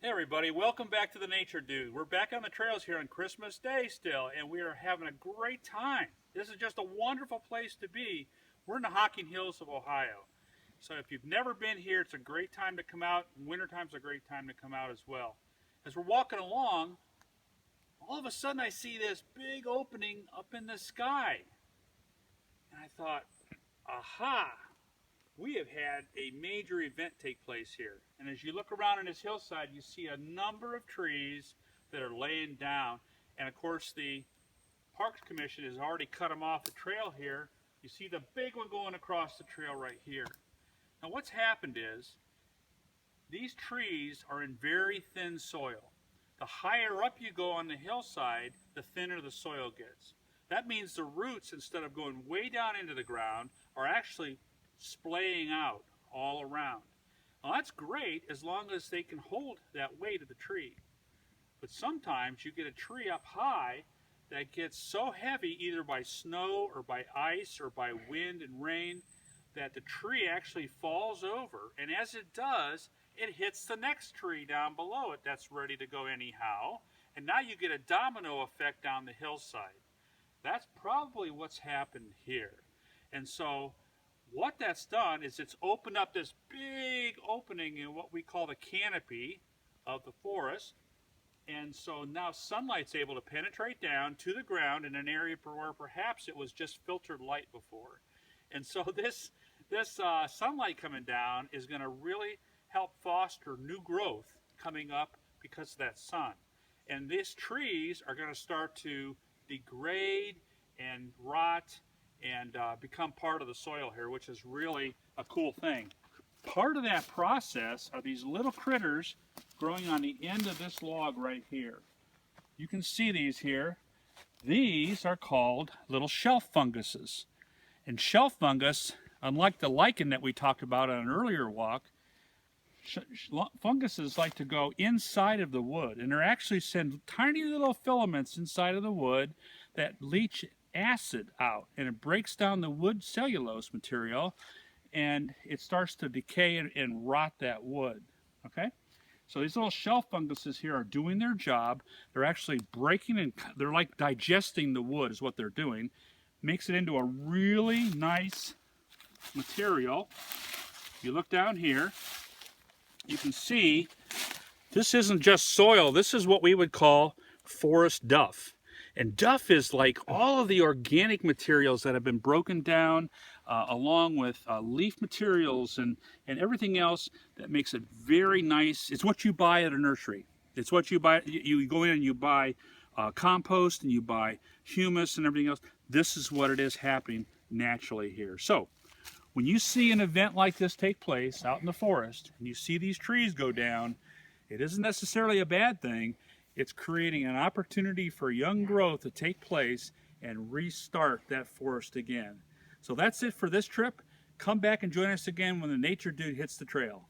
Hey everybody, welcome back to the Nature Dude. We're back on the trails here on Christmas Day still, and we are having a great time. This is just a wonderful place to be. We're in the Hocking Hills of Ohio. So if you've never been here, it's a great time to come out. Wintertime's a great time to come out as well. As we're walking along, all of a sudden I see this big opening up in the sky. And I thought, aha, we have had a major event take place here. And as you look around on this hillside, you see a number of trees that are laying down. And of course, the Parks Commission has already cut them off the trail here. You see the big one going across the trail right here. Now what's happened is, these trees are in very thin soil. The higher up you go on the hillside, the thinner the soil gets. That means the roots, instead of going way down into the ground, are actually splaying out all around. Now that's great as long as they can hold that weight of the tree. But sometimes you get a tree up high that gets so heavy either by snow or by ice or by wind and rain that the tree actually falls over, and as it does, it hits the next tree down below it that's ready to go anyhow, and now you get a domino effect down the hillside. That's probably what's happened here. And so what that's done is it's opened up this big opening in what we call the canopy of the forest. And so now sunlight's able to penetrate down to the ground in an area where perhaps it was just filtered light before. And so this sunlight coming down is going to really help foster new growth coming up because of that sun. And these trees are going to start to degrade and rot and become part of the soil here, which is really a cool thing. Part of that process are these little critters growing on the end of this log right here. You can see these here. These are called little shelf funguses. And shelf fungus, unlike the lichen that we talked about on an earlier walk, funguses like to go inside of the wood, and they're actually send tiny little filaments inside of the wood that leach acid out, and it breaks down the wood cellulose material, and it starts to decay and rot that wood. Okay, so these little shelf funguses here are doing their job. They're actually breaking and they're like digesting the wood is what they're doing. Makes it into a really nice material. You look down here, you can see this isn't just soil. This is what we would call forest duff. And duff is like all of the organic materials that have been broken down along with leaf materials and everything else that makes it very nice. It's what you buy at a nursery. It's what you buy. You go in and you buy compost and you buy humus and everything else. This is what it is happening naturally here. So when you see an event like this take place out in the forest and you see these trees go down, it isn't necessarily a bad thing. It's creating an opportunity for young growth to take place and restart that forest again. So that's it for this trip. Come back and join us again when the Nature Dude hits the trail.